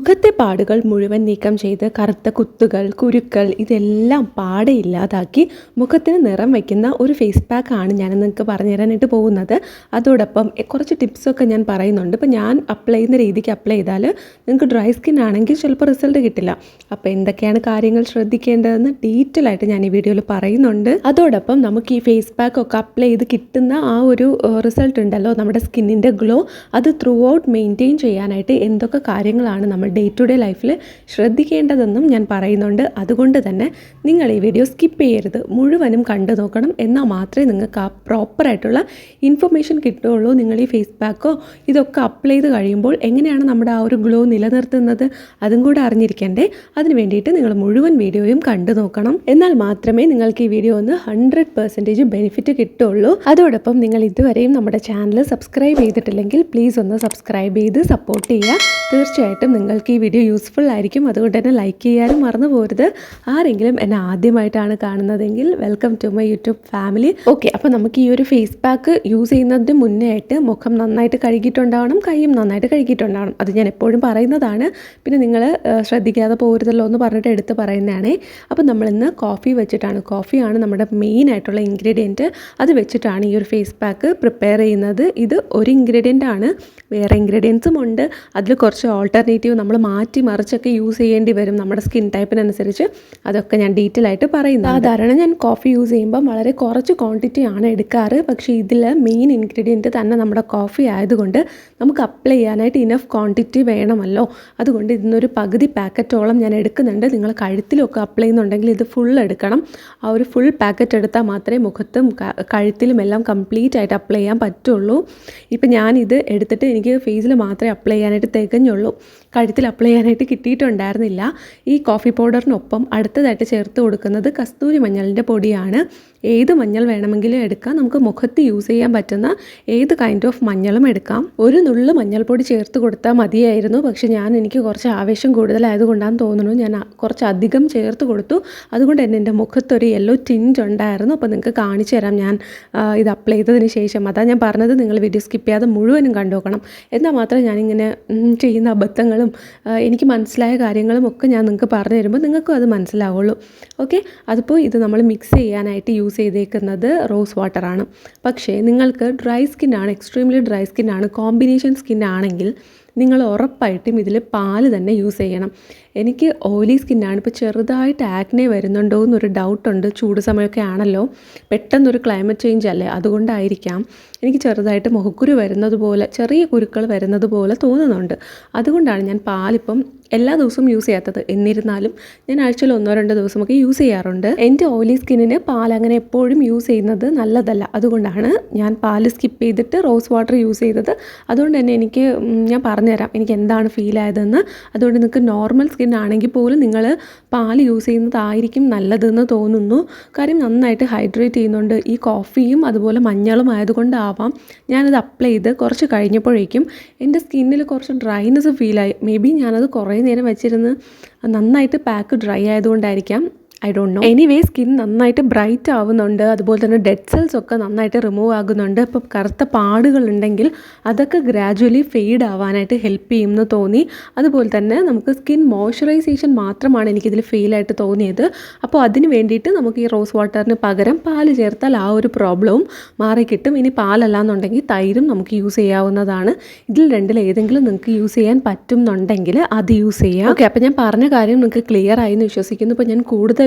മുഖത്തെ പാടുകൾ മുഴുവൻ നീക്കം ചെയ്ത് കറുത്ത കുത്തുകൾ, കുരുക്കൾ ഇതെല്ലാം പാടെ ഇല്ലാതാക്കി മുഖത്തിന് നിറം വയ്ക്കുന്ന ഒരു ഫേസ് പാക്കാണ് ഞാൻ നിങ്ങൾക്ക് പറഞ്ഞു തരാനായിട്ട് പോകുന്നത്. അതോടൊപ്പം കുറച്ച് ടിപ്സൊക്കെ ഞാൻ പറയുന്നുണ്ട്. ഇപ്പോൾ ഞാൻ അപ്ലൈ ചെയ്യുന്ന രീതിക്ക് അപ്ലൈ ചെയ്താൽ നിങ്ങൾക്ക് ഡ്രൈ സ്കിൻ ആണെങ്കിൽ ചിലപ്പോൾ റിസൾട്ട് കിട്ടില്ല. അപ്പോൾ എന്തൊക്കെയാണ് കാര്യങ്ങൾ ശ്രദ്ധിക്കേണ്ടതെന്ന് ഡീറ്റെയിൽ ആയിട്ട് ഞാൻ ഈ വീഡിയോയിൽ പറയുന്നുണ്ട്. അതോടൊപ്പം നമുക്ക് ഈ ഫേസ് പാക്കൊക്കെ അപ്ലൈ ചെയ്ത് കിട്ടുന്ന ആ ഒരു റിസൾട്ട് ഉണ്ടല്ലോ, നമ്മുടെ സ്കിന്നിൻ്റെ ഗ്ലോ, അത് ത്രൂ ഔട്ട് മെയിൻറ്റെയിൻ ചെയ്യാനായിട്ട് എന്തൊക്കെ കാര്യങ്ങളാണ് നമ്മൾ ഡേ ടു ഡേ ലൈഫിൽ ശ്രദ്ധിക്കേണ്ടതെന്നും ഞാൻ പറയുന്നുണ്ട്. അതുകൊണ്ട് തന്നെ നിങ്ങൾ ഈ വീഡിയോ സ്കിപ്പ് ചെയ്യരുത്, മുഴുവനും കണ്ടു നോക്കണം. എന്നാൽ മാത്രമേ നിങ്ങൾക്ക് ആ പ്രോപ്പറായിട്ടുള്ള ഇൻഫർമേഷൻ കിട്ടുകയുള്ളൂ. നിങ്ങൾ ഈ ഫേസ് പാക്കോ ഇതൊക്കെ അപ്ലൈ ചെയ്ത് കഴിയുമ്പോൾ എങ്ങനെയാണ് നമ്മുടെ ആ ഒരു ഗ്ലോ നിലനിർത്തുന്നത് അതും കൂടെ അറിഞ്ഞിരിക്കണ്ടേ. അതിന് വേണ്ടിയിട്ട് നിങ്ങൾ മുഴുവൻ വീഡിയോയും കണ്ടു നോക്കണം. എന്നാൽ മാത്രമേ നിങ്ങൾക്ക് ഈ വീഡിയോ ഒന്ന് 100% ബെനിഫിറ്റ് കിട്ടുള്ളൂ. അതോടൊപ്പം നിങ്ങൾ ഇതുവരെയും നമ്മുടെ ചാനൽ സബ്സ്ക്രൈബ് ചെയ്തിട്ടില്ലെങ്കിൽ പ്ലീസ് ഒന്ന് സബ്സ്ക്രൈബ് ചെയ്ത് സപ്പോർട്ട് ചെയ്യുക. തീർച്ചയായിട്ടും നിങ്ങൾക്ക് ഈ വീഡിയോ യൂസ്ഫുൾ ആയിരിക്കും. അതുകൊണ്ട് തന്നെ ലൈക്ക് ചെയ്യാനും മറന്നു പോരുത്. ആരെങ്കിലും എന്നെ ആദ്യമായിട്ടാണ് കാണുന്നതെങ്കിൽ welcome to my YouTube family. Okay, അപ്പോൾ നമുക്ക് ഈ ഒരു ഫേസ് പാക്ക് യൂസ് ചെയ്യുന്നതിന് മുന്നേ ആയിട്ട് മുഖം നന്നായിട്ട് കഴുകിയിട്ടുണ്ടാവണം, കൈയും നന്നായിട്ട് കഴുകിയിട്ടുണ്ടാവണം. അത് ഞാൻ എപ്പോഴും പറയുന്നതാണ്. പിന്നെ നിങ്ങൾ ശ്രദ്ധിക്കാതെ പോരുതല്ലോ എന്ന് പറഞ്ഞിട്ട് എടുത്ത് പറയുന്നതാണേ. അപ്പോൾ നമ്മളിന്ന് കോഫി വെച്ചിട്ടാണ്, കോഫിയാണ് നമ്മുടെ മെയിൻ ആയിട്ടുള്ള ഇൻഗ്രീഡിയൻറ്റ്. അത് വെച്ചിട്ടാണ് ഈ ഒരു ഫേസ് പാക്ക് പ്രിപ്പയർ ചെയ്യുന്നത്. ഇത് ഒരു ഇൻഗ്രീഡിയൻ്റ് ആണ്, വേറെ ഇൻഗ്രീഡിയൻസും ഉണ്ട്. അതിൽ കുറച്ച് ഓൾട്ടർനേറ്റീവ് നമ്മൾ മാറ്റി മറിച്ചൊക്കെ യൂസ് ചെയ്യേണ്ടി വരും നമ്മുടെ സ്കിൻ ടൈപ്പിനനുസരിച്ച്. അതൊക്കെ ഞാൻ ഡീറ്റെയിൽ ആയിട്ട് പറയുന്നത്. സാധാരണ ഞാൻ കോഫി യൂസ് ചെയ്യുമ്പോൾ വളരെ കുറച്ച് ക്വാണ്ടിറ്റി ആണ് എടുക്കാറ്. പക്ഷേ ഇതിൽ മെയിൻ ഇൻഗ്രീഡിയൻറ്റ് തന്നെ നമ്മുടെ കോഫി ആയതുകൊണ്ട് നമുക്ക് അപ്ലൈ ചെയ്യാനായിട്ട് ഇനഫ് ക്വാണ്ടിറ്റി വേണമല്ലോ. അതുകൊണ്ട് ഇതിനൊരു പകുതി പാക്കറ്റോളം ഞാൻ എടുക്കുന്നുണ്ട്. നിങ്ങൾ കഴുത്തിലൊക്കെ അപ്ലൈ ചെയ്യുന്നുണ്ടെങ്കിൽ ഇത് ഫുൾ എടുക്കണം. ആ ഒരു ഫുൾ പാക്കറ്റ് എടുത്താൽ മാത്രമേ മുഖത്തും കഴുത്തിലും എല്ലാം കംപ്ലീറ്റ് ആയിട്ട് അപ്ലൈ ചെയ്യാൻ പറ്റുള്ളൂ. ഇപ്പം ഞാനിത് എടുത്തിട്ട് എനിക്ക് ഫേസിൽ മാത്രമേ അപ്ലൈ ചെയ്യാനായിട്ട് തികഞ്ഞുള്ളൂ, കഴുത്തിൽ അപ്ലൈ ചെയ്യാനായിട്ട് കിട്ടിയിട്ടുണ്ടായിരുന്നില്ല. ഈ കോഫി പൗഡറിനൊപ്പം അടുത്തതായിട്ട് ചേർത്ത് കൊടുക്കുന്നത് കസ്തൂരി മഞ്ഞളിൻ്റെ പൊടിയാണ്. ഏത് മഞ്ഞൾ വേണമെങ്കിലും എടുക്കാം, നമുക്ക് മുഖത്ത് യൂസ് ചെയ്യാൻ പറ്റുന്ന ഏത് കൈൻഡ് ഓഫ് മഞ്ഞളും എടുക്കാം. ഒരു നുള്ളു മഞ്ഞൾപ്പൊടി ചേർത്ത് കൊടുത്താൽ മതിയായിരുന്നു. പക്ഷേ എനിക്ക് കുറച്ച് ആവേശം കൂടുതലായതുകൊണ്ടാണെന്ന് തോന്നുന്നു ഞാൻ കുറച്ച് അധികം ചേർത്ത് കൊടുത്തു. അതുകൊണ്ട് തന്നെ എൻ്റെ മുഖത്തൊരു യെല്ലോ ടിഞ്ച് ഉണ്ടായിരുന്നു. അപ്പോൾ നിങ്ങൾക്ക് കാണിച്ചു തരാം ഞാൻ ഇത് അപ്ലൈ ചെയ്തതിന് ശേഷം. അതാണ് ഞാൻ പറഞ്ഞത്, നിങ്ങൾ വീഡിയോ സ്കിപ്പ് ചെയ്യാതെ മുഴുവനും കണ്ടു നോക്കണം. എന്നാൽ മാത്രമേ ഞാനിങ്ങനെ ചെയ്യുന്ന അബദ്ധങ്ങളും എനിക്ക് മനസ്സിലായ കാര്യങ്ങളും ഒക്കെ ഞാൻ നിങ്ങൾക്ക് പറഞ്ഞു തരുമ്പോൾ നിങ്ങൾക്കും അത് മനസ്സിലാവുള്ളൂ. ഓക്കെ, അതിപ്പോൾ ഇത് നമ്മൾ മിക്സ് ചെയ്യാനായിട്ട് യൂസ് ചെയ്തേക്കുന്നത് റോസ് വാട്ടറാണ്. പക്ഷേ നിങ്ങൾക്ക് ഡ്രൈ സ്കിന്നാണ്, എക്സ്ട്രീംലി ഡ്രൈ സ്കിന്നാണ്, കോമ്പിനേഷൻ സ്കിന്നാണെങ്കിൽ നിങ്ങൾ ഉറപ്പായിട്ടും ഇതിൽ പാല് തന്നെ യൂസ് ചെയ്യണം. എനിക്ക് ഓയിലി സ്കിന്നാണ്. ഇപ്പോൾ ചെറുതായിട്ട് ആക്നെ വരുന്നുണ്ടോ എന്നൊരു ഡൗട്ടുണ്ട്. ചൂട് സമയമൊക്കെ ആണല്ലോ, പെട്ടെന്നൊരു ക്ലൈമറ്റ് ചേഞ്ച് അല്ലേ, അതുകൊണ്ടായിരിക്കാം എനിക്ക് ചെറുതായിട്ട് മുഖക്കുരു വരുന്നത് പോലെ, ചെറിയ കുരുക്കൾ വരുന്നത് പോലെ തോന്നുന്നുണ്ട്. അതുകൊണ്ടാണ് ഞാൻ പാലിപ്പം എല്ലാ ദിവസവും യൂസ് ചെയ്യാത്തത്. എന്നിരുന്നാലും ഞാൻ ആഴ്ചയിൽ 1-2 ദിവസമൊക്കെ യൂസ് ചെയ്യാറുണ്ട്. എൻ്റെ ഓയിലി സ്കിന്നിന് പാൽ അങ്ങനെ എപ്പോഴും യൂസ് ചെയ്യുന്നത് നല്ലതല്ല. അതുകൊണ്ടാണ് ഞാൻ പാല് സ്കിപ്പ് ചെയ്തിട്ട് റോസ് വാട്ടർ യൂസ് ചെയ്തത്. അതുകൊണ്ട് തന്നെ ഞാൻ പറഞ്ഞുതരാം എനിക്ക് എന്താണ് ഫീൽ ആയതെന്ന്. അതുകൊണ്ട് നിങ്ങൾക്ക് നോർമൽ സ്കിൻ ആണെങ്കിൽ പോലും നിങ്ങൾ പാൽ യൂസ് ചെയ്യുന്നതായിരിക്കും നല്ലതെന്ന് തോന്നുന്നു. കാര്യം നന്നായിട്ട് ഹൈഡ്രേറ്റ് ചെയ്യുന്നുണ്ട് ഈ കോഫിയും അതുപോലെ മഞ്ഞളും ആയതുകൊണ്ടാവാം ഞാനത് അപ്ലൈ ചെയ്ത് കുറച്ച് കഴിഞ്ഞപ്പോഴേക്കും എൻ്റെ സ്കിന്നിൽ കുറച്ച് ഡ്രൈനെസ് ഫീലായി. മേ ബി ഞാനത് കുറേ നേരം വെച്ചിരുന്ന് നന്നായിട്ട് പാക്ക് ഡ്രൈ ആയതുകൊണ്ടായിരിക്കാം, I don't know. Anyway skin നന്നായിട്ട് ബ്രൈറ്റ് ആവുന്നുണ്ട്. അതുപോലെ തന്നെ ഡെഡ് സെൽസ് ഒക്കെ നന്നായിട്ട് റിമൂവ് ആകുന്നുണ്ട്. ഇപ്പോൾ കറുത്ത പാടുകളുണ്ടെങ്കിൽ അതൊക്കെ ഗ്രാജുവലി ഫെയ്ഡ് ആവാനായിട്ട് ഹെൽപ്പ് ചെയ്യുമെന്ന് തോന്നി. അതുപോലെ തന്നെ നമുക്ക് സ്കിൻ മോയ്സ്ചറൈസേഷൻ മാത്രമാണ് എനിക്കിതിൽ ഫെയിലായിട്ട് തോന്നിയത്. അപ്പോൾ അതിന് വേണ്ടിയിട്ട് നമുക്ക് ഈ റോസ് വാട്ടറിന് പകരം പാല് ചേർത്താൽ ആ ഒരു പ്രോബ്ലവും മാറിക്കിട്ടും. ഇനി പാലല്ലാന്നുണ്ടെങ്കിൽ തൈരും നമുക്ക് യൂസ് ചെയ്യാവുന്നതാണ്. ഇതിൽ രണ്ടിൽ ഏതെങ്കിലും നിങ്ങൾക്ക് യൂസ് ചെയ്യാൻ പറ്റുന്നുണ്ടെങ്കിൽ അത് യൂസ് ചെയ്യാം. ഓക്കെ, അപ്പോൾ ഞാൻ പറഞ്ഞ കാര്യം നിങ്ങൾക്ക് ക്ലിയർ ആയി എന്ന് വിശ്വസിക്കുന്നു. ഇപ്പോൾ ഞാൻ കൂടുതൽ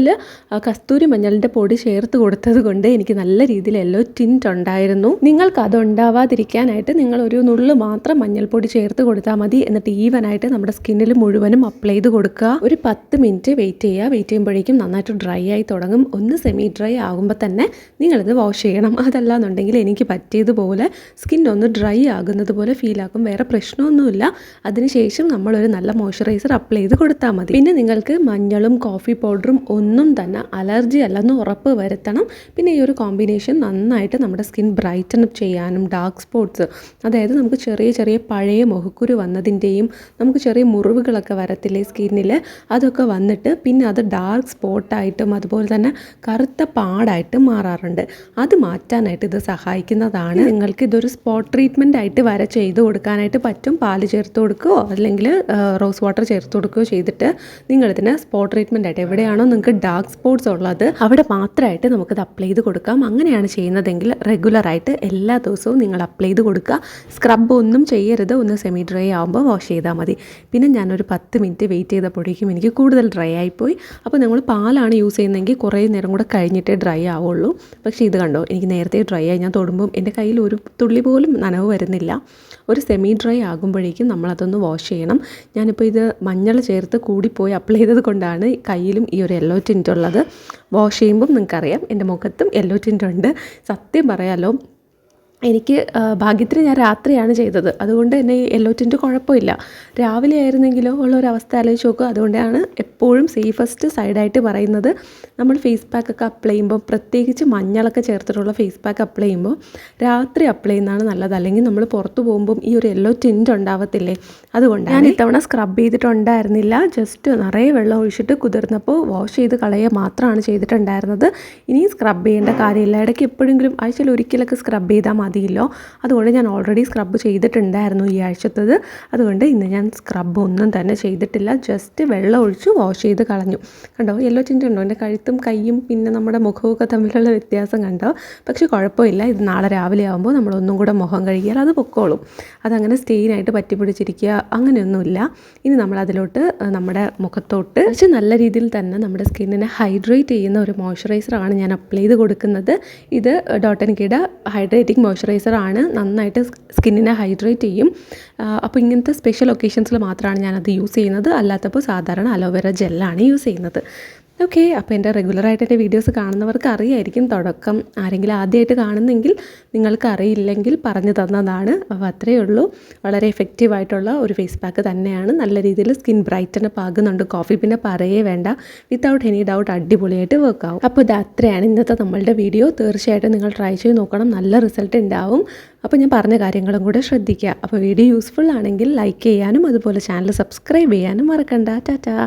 കസ്തൂരി മഞ്ഞളിൻ്റെ പൊടി ചേർത്ത് കൊടുത്തത് കൊണ്ട് എനിക്ക് നല്ല രീതിയിൽ യെല്ലോ ടിൻറ്റ് ഉണ്ടായിരുന്നു. നിങ്ങൾക്ക് അത് ഉണ്ടാവാതിരിക്കാനായിട്ട് നിങ്ങൾ ഒരു നുള്ളു മാത്രം മഞ്ഞൾപ്പൊടി ചേർത്ത് കൊടുത്താൽ മതി. എന്നിട്ട് ഈവനായിട്ട് നമ്മുടെ സ്കിന്നിൽ മുഴുവനും അപ്ലൈ ചെയ്ത് കൊടുക്കുക. ഒരു 10 മിനിറ്റ് വെയിറ്റ് ചെയ്യുക. വെയിറ്റ് ചെയ്യുമ്പോഴേക്കും നന്നായിട്ട് ഡ്രൈ ആയി തുടങ്ങും. ഒന്ന് സെമി ഡ്രൈ ആകുമ്പോൾ തന്നെ നിങ്ങളിത് വാഷ് ചെയ്യണം. അതല്ലാന്നുണ്ടെങ്കിൽ എനിക്ക് പറ്റിയതുപോലെ സ്കിൻ ഒന്ന് ഡ്രൈ ആകുന്നത് പോലെ ഫീലാക്കും. വേറെ പ്രശ്നമൊന്നുമില്ല. അതിനുശേഷം നമ്മളൊരു നല്ല മോയ്സ്ചറൈസർ അപ്ലൈ ചെയ്ത് കൊടുത്താൽ മതി. പിന്നെ നിങ്ങൾക്ക് മഞ്ഞളും കോഫി പൗഡറും ഒന്നും തന്നെ അലർജി അല്ലെന്ന് ഉറപ്പ് വരുത്തണം. പിന്നെ ഈ ഒരു കോമ്പിനേഷൻ നന്നായിട്ട് നമ്മുടെ സ്കിൻ ബ്രൈറ്റൻ അപ്പ് ചെയ്യാനും ഡാർക്ക് സ്പോട്ട്സ്, അതായത് നമുക്ക് ചെറിയ ചെറിയ പഴയ മുഖക്കുരു വന്നതിൻ്റെയും നമുക്ക് ചെറിയ മുറിവുകളൊക്കെ വരത്തില്ലേ സ്കിന്നിൽ, അതൊക്കെ വന്നിട്ട് പിന്നെ അത് ഡാർക്ക് സ്പോട്ടായിട്ടും അതുപോലെ തന്നെ കറുത്ത പാടായിട്ട് മാറാറുണ്ട്. അത് മാറ്റാനായിട്ട് ഇത് സഹായിക്കുന്നതാണ്. നിങ്ങൾക്ക് ഇതൊരു സ്പോട്ട് ട്രീറ്റ്മെൻ്റ് ആയിട്ട് വരെ ചെയ്ത് കൊടുക്കാനായിട്ട് പറ്റും. പാല് ചേർത്ത് കൊടുക്കുകയോ അല്ലെങ്കിൽ റോസ് വാട്ടർ ചേർത്ത് കൊടുക്കുകയോ ചെയ്തിട്ട് നിങ്ങളിതിന് സ്പോട്ട് ട്രീറ്റ്മെൻ്റ് ആയിട്ട് എവിടെയാണോ നിങ്ങൾക്ക് ഡാർക്ക് സ്പോട്ട്സ് ഉള്ളത് അവിടെ മാത്രമായിട്ട് നമുക്കിത് അപ്ലൈ ചെയ്ത് കൊടുക്കാം. അങ്ങനെയാണ് ചെയ്യുന്നതെങ്കിൽ റെഗുലറായിട്ട് എല്ലാ ദിവസവും നിങ്ങൾ അപ്ലൈ ചെയ്ത് കൊടുക്കുക. സ്ക്രബ് ഒന്നും ചെയ്യരുത്, ഒന്ന് സെമി ഡ്രൈ ആകുമ്പോൾ വാഷ് ചെയ്താൽ മതി. പിന്നെ ഞാനൊരു 10 മിനിറ്റ് വെയിറ്റ് ചെയ്തപ്പോഴേക്കും എനിക്ക് കൂടുതൽ ഡ്രൈ ആയിപ്പോയി. അപ്പോൾ നിങ്ങൾ പാലാണ് യൂസ് ചെയ്യുന്നതെങ്കിൽ കുറേ നേരം കൂടെ കഴിഞ്ഞിട്ടേ ഡ്രൈ ആവുള്ളൂ. പക്ഷേ ഇത് കണ്ടോ, എനിക്ക് നേരത്തെ ഡ്രൈ ആയി. ഞാൻ തൊടുമ്പം എൻ്റെ കയ്യിൽ ഒരു തുള്ളി പോലും നനവ് വരുന്നില്ല. ഒരു സെമി ഡ്രൈ ആകുമ്പോഴേക്കും നമ്മളതൊന്ന് വാഷ് ചെയ്യണം. ഞാനിപ്പോൾ ഇത് മഞ്ഞൾ ചേർത്ത് കൂടിപ്പോയി അപ്ലൈ ചെയ്തത് കൊണ്ടാണ് കയ്യിലും ഈ ഒരു യെല്ലോ ടിൻ്റ് ഉള്ളത്. വാഷ് ചെയ്യുമ്പം നിങ്ങൾക്കറിയാം എൻ്റെ മുഖത്തും യെല്ലോ ടിൻ്റ് ഉണ്ട്. സത്യം പറയാലോ, എനിക്ക് ഭാഗ്യത്തിന് ഞാൻ രാത്രിയാണ് ചെയ്തത്, അതുകൊണ്ട് തന്നെ ഈ യെല്ലോ ടിൻ്റ് കുഴപ്പമില്ല. രാവിലെ ആയിരുന്നെങ്കിലോ ഉള്ളൊരവസ്ഥ ആലോചിച്ച് നോക്കുക. അതുകൊണ്ടാണ് എപ്പോഴും സേഫസ്റ്റ് സൈഡായിട്ട് പറയുന്നത്, നമ്മൾ ഫേസ് പാക്കൊക്കെ അപ്ലൈ ചെയ്യുമ്പോൾ, പ്രത്യേകിച്ച് മഞ്ഞളൊക്കെ ചേർത്തിട്ടുള്ള ഫേസ് പാക്ക് അപ്ലൈ ചെയ്യുമ്പോൾ രാത്രി അപ്ലൈ ചെയ്യുന്നതാണ് നല്ലത്. അല്ലെങ്കിൽ നമ്മൾ പുറത്ത് പോകുമ്പം ഈ ഒരു യെല്ലോ ടിൻ്റ് ഉണ്ടാവത്തില്ലേ, അതുകൊണ്ടാണ്. ഞാൻ ഇത്തവണ സ്ക്രബ് ചെയ്തിട്ടുണ്ടായിരുന്നില്ല. ജസ്റ്റ് നിറയെ വെള്ളം ഒഴിച്ചിട്ട് കുതിർന്നപ്പോൾ വാഷ് ചെയ്ത് കളയുക മാത്രമാണ് ചെയ്തിട്ടുണ്ടായിരുന്നത്. ഇനി സ്ക്രബ് ചെയ്യേണ്ട കാര്യമില്ല. ഇടയ്ക്ക് എപ്പോഴെങ്കിലും ആഴ്ചയിൽ ഒരിക്കലൊക്കെ സ്ക്രബ് ചെയ്താൽ മതിയല്ലോ. അതുകൊണ്ട് ഞാൻ ഓൾറെഡി സ്ക്രബ് ചെയ്തിട്ടുണ്ടായിരുന്നു ഈ ആഴ്ചത്തത്. അതുകൊണ്ട് ഇന്ന് ഞാൻ സ്ക്രബ് ഒന്നും തന്നെ ചെയ്തിട്ടില്ല. ജസ്റ്റ് വെള്ളം ഒഴിച്ച് വാഷ് ചെയ്ത് കളഞ്ഞു. കണ്ടോ യെല്ലോ ടിൻ്റ് ഉണ്ടോ? എൻ്റെ കഴുത്തും കൈയും പിന്നെ നമ്മുടെ മുഖമൊക്കെ തമ്മിലുള്ള വ്യത്യാസം കണ്ടോ? പക്ഷേ കുഴപ്പമില്ല. ഇത് നാളെ രാവിലെ ആകുമ്പോൾ നമ്മളൊന്നും കൂടെ മുഖം കഴുകിയാൽ അത് പൊക്കോളും. അതങ്ങനെ സ്റ്റെയിനായിട്ട് പറ്റി പിടിച്ചിരിക്കുക അങ്ങനെയൊന്നുമില്ല. ഇനി നമ്മളതിലോട്ട് നമ്മുടെ മുഖത്തോട്ട് കുറച്ച് നല്ല രീതിയിൽ തന്നെ നമ്മുടെ സ്കിന്നിനെ ഹൈഡ്രേറ്റ് ചെയ്യുന്ന ഒരു മോയ്സ്ചറൈസറാണ് ഞാൻ അപ്ലൈ ചെയ്ത് കൊടുക്കുന്നത്. ഇത് ഡോട്ട് ആൻഡ് കിയുടെ ഹൈഡ്രേറ്റിംഗ് മോയ്സ്ചറൈസറാണ്. നന്നായിട്ട് സ്കിന്നിനെ ഹൈഡ്രേറ്റ് ചെയ്യും. അപ്പോൾ ഇങ്ങനത്തെ സ്പെഷ്യൽ ഒക്കേഷൻസിൽ മാത്രമാണ് ഞാനത് യൂസ് ചെയ്യുന്നത്. അല്ലാത്തപ്പോൾ സാധാരണ അലോവേറ ജെല്ലാണ് യൂസ് ചെയ്യുന്നത്. ഓക്കെ, അപ്പോൾ എൻ്റെ റെഗുലറായിട്ട് എൻ്റെ വീഡിയോസ് കാണുന്നവർക്ക് അറിയായിരിക്കും. തുടക്കം ആരെങ്കിലും ആദ്യമായിട്ട് കാണുന്നെങ്കിൽ നിങ്ങൾക്ക് അറിയില്ലെങ്കിൽ പറഞ്ഞു തന്നതാണ്. അപ്പോൾ അത്രയേ ഉള്ളൂ. വളരെ എഫക്റ്റീവായിട്ടുള്ള ഒരു ഫേസ് പാക്ക് തന്നെയാണ്. നല്ല രീതിയിൽ സ്കിൻ ബ്രൈറ്റനപ്പ് ആകുന്നുണ്ട്. കോഫി പിന്നെ പറയേ വേണ്ട. വിത്തൗട്ട് എനി ഡൗട്ട് അടിപൊളിയായിട്ട് വർക്ക് ആവും. അപ്പോൾ ഇത് അത്രയാണ് ഇന്നത്തെ നമ്മളുടെ വീഡിയോ. തീർച്ചയായിട്ടും നിങ്ങൾ ട്രൈ ചെയ്ത് നോക്കണം. നല്ല റിസൾട്ട് ഉണ്ടാവും. അപ്പോൾ ഞാൻ പറഞ്ഞ കാര്യങ്ങളും കൂടെ ശ്രദ്ധിക്കുക. അപ്പോൾ വീഡിയോ യൂസ്ഫുൾ ആണെങ്കിൽ ലൈക്ക് ചെയ്യാനും അതുപോലെ ചാനൽ സബ്സ്ക്രൈബ് ചെയ്യാനും മറക്കണ്ട. ടാറ്റാ.